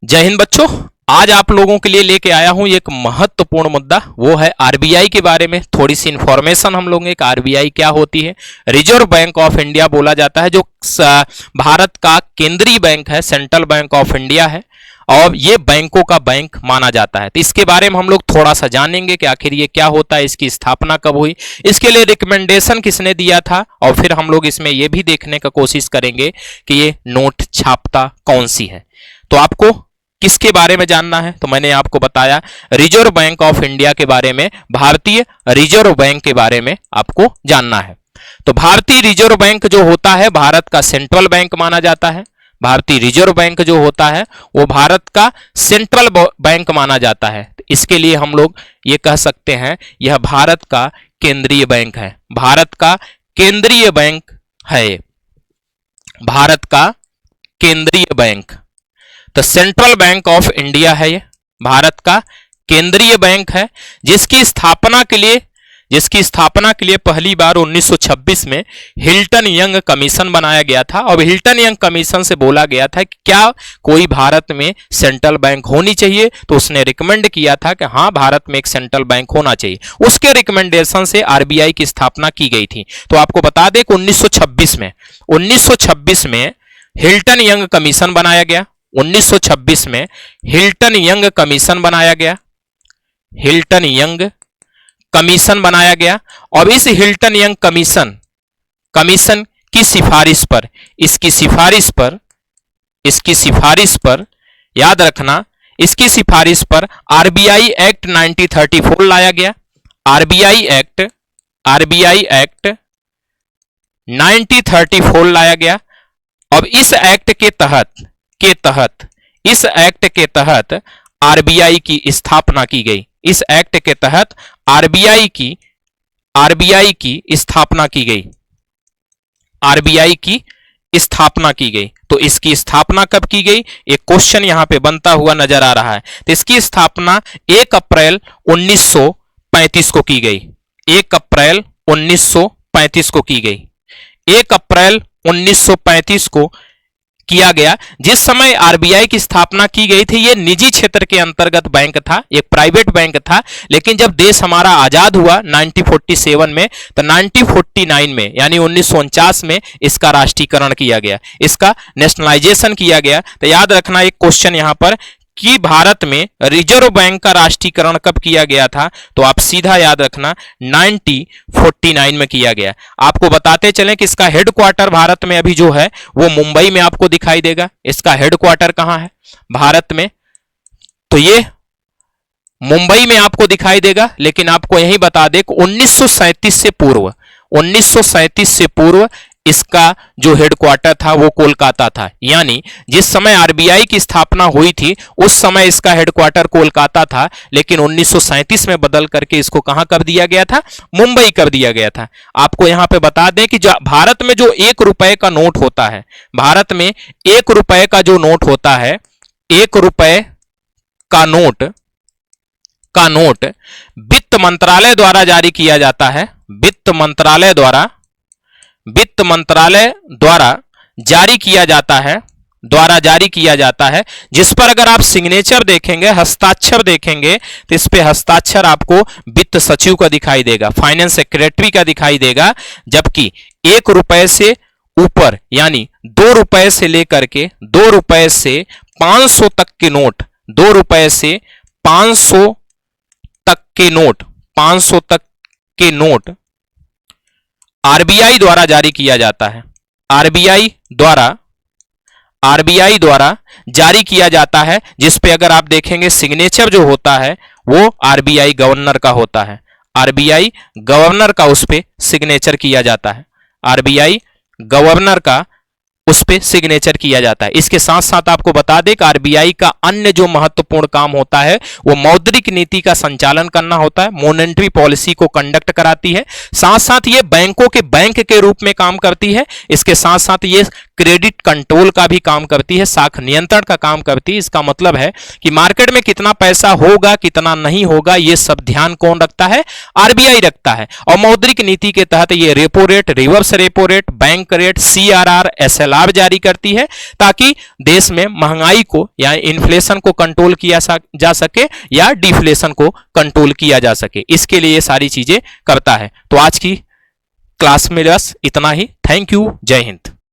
जय हिंद बच्चों। आज आप लोगों के लिए लेके आया हूं एक महत्वपूर्ण मुद्दा, वो है आरबीआई के बारे में थोड़ी सी इंफॉर्मेशन हम लोग। आरबीआई क्या होती है? रिजर्व बैंक ऑफ इंडिया बोला जाता है, जो भारत का केंद्रीय बैंक है, सेंट्रल बैंक ऑफ इंडिया है और ये बैंकों का बैंक माना जाता है। तो इसके बारे में हम लोग थोड़ा सा जानेंगे कि आखिर ये क्या होता है, इसकी स्थापना कब हुई, इसके लिए रिकमेंडेशन किसने दिया था, और फिर हम लोग इसमें ये भी देखने का कोशिश करेंगे कि ये नोट छापता कौन सी है। तो आपको किसके बारे में जानना है? तो मैंने आपको बताया रिजर्व बैंक ऑफ इंडिया के बारे में, भारतीय रिजर्व बैंक के बारे में आपको जानना है। तो भारतीय रिजर्व बैंक जो होता है भारत का सेंट्रल बैंक माना जाता है। भारतीय रिजर्व बैंक जो होता है वो भारत का सेंट्रल बैंक माना जाता है। इसके लिए हम लोग ये कह सकते हैं यह भारत का केंद्रीय बैंक है। भारत का केंद्रीय बैंक है, भारत का केंद्रीय बैंक। तो सेंट्रल बैंक ऑफ इंडिया है, ये भारत का केंद्रीय बैंक है, जिसकी स्थापना के लिए पहली बार 1926 में हिल्टन यंग कमीशन बनाया गया था। और हिल्टन यंग कमीशन से बोला गया था कि क्या कोई भारत में सेंट्रल बैंक होनी चाहिए, तो उसने रिकमेंड किया था कि हाँ, भारत में एक सेंट्रल बैंक होना चाहिए। उसके रिकमेंडेशन से आरबीआई की स्थापना की गई थी। तो आपको बता दें कि 1926 में हिल्टन यंग कमीशन बनाया गया। 1926 में हिल्टन यंग कमीशन बनाया गया, हिल्टन यंग कमीशन बनाया गया। और इस हिल्टन यंग कमीशन की सिफारिश पर याद रखना, इसकी सिफारिश पर आरबीआई एक्ट 1934 लाया गया। आरबीआई एक्ट 1934 लाया गया। अब इस एक्ट के तहत आरबीआई की स्थापना की गई। इस एक्ट के तहत आरबीआई की स्थापना की गई। आरबीआई की स्थापना की गई। तो इसकी स्थापना कब की गई, एक क्वेश्चन यहां पे बनता हुआ नजर आ रहा है। तो इसकी स्थापना 1 अप्रैल 1935 को की गई। 1 अप्रैल 1935 को की गई। 1 अप्रैल 1935 को किया गया। जिस समय आरबीआई की स्थापना की गई थी, यह निजी क्षेत्र के अंतर्गत बैंक था, एक प्राइवेट बैंक था। लेकिन जब देश हमारा आजाद हुआ 1947 में, तो 1949 में यानी 1949 में इसका राष्ट्रीयकरण किया गया, इसका नेशनलाइजेशन किया गया। तो याद रखना एक क्वेश्चन यहां पर कि भारत में रिजर्व बैंक का राष्ट्रीयकरण कब किया गया था, तो आप सीधा याद रखना 1949 में किया गया। आपको बताते चलें कि इसका हेडक्वार्टर भारत में अभी जो है वो मुंबई में आपको दिखाई देगा। इसका हेडक्वार्टर कहां है भारत में, तो ये मुंबई में आपको दिखाई देगा। लेकिन आपको यही बता दें कि 1937 से पूर्व इसका जो हेडक्वार्टर था वो कोलकाता था। यानी जिस समय आरबीआई की स्थापना हुई थी उस समय इसका हेडक्वार्टर कोलकाता था, लेकिन 1937 में बदल करके इसको कहां कर दिया गया था, मुंबई कर दिया गया था। आपको यहां पे बता दें कि जो भारत में जो 1 रुपए का नोट होता है, भारत में 1 रुपए का जो नोट होता है, 1 रुपए का नोट वित्त मंत्रालय द्वारा जारी किया जाता है। वित्त मंत्रालय द्वारा जारी किया जाता है, जिस पर अगर आप सिग्नेचर देखेंगे, हस्ताक्षर देखेंगे, तो इस पे हस्ताक्षर आपको वित्त सचिव का दिखाई देगा, फाइनेंस सेक्रेटरी का दिखाई देगा। जबकि 1 रुपए से ऊपर यानी 2 रुपए से लेकर के 2 रुपए से 500 तक के नोट, 2 रुपए से 500 तक के नोट आरबीआई द्वारा जारी किया जाता है। आरबीआई द्वारा जारी किया जाता है, जिस पे अगर आप देखेंगे सिग्नेचर जो होता है वो आरबीआई गवर्नर का होता है। आरबीआई गवर्नर का उस पे सिग्नेचर किया जाता है। आरबीआई गवर्नर का उस पे सिग्नेचर किया जाता है। इसके साथ साथ आपको बता दें कि आरबीआई का अन्य जो महत्वपूर्ण काम होता है वो मौद्रिक नीति का संचालन करना होता है, मॉनेटरी पॉलिसी को कंडक्ट कराती है। साथ साथ ये बैंकों के बैंक के रूप में काम करती है। इसके साथ साथ ये क्रेडिट कंट्रोल का भी काम करती है, साख नियंत्रण का काम करती है। इसका मतलब है कि मार्केट में कितना पैसा होगा कितना नहीं होगा ये सब ध्यान कौन रखता है? आरबीआई रखता है। और मौद्रिक नीति के तहत ये repo rate, reverse repo rate, bank rate, CRR, SLR जारी करती है ताकि देश में महंगाई को या इन्फ्लेशन को कंट्रोल किया जा सके या डिफ्लेशन को कंट्रोल किया जा सके। इसके लिए ये सारी चीजें करता है। तो आज की क्लास में बस इतना ही। Thank you. जय हिंद।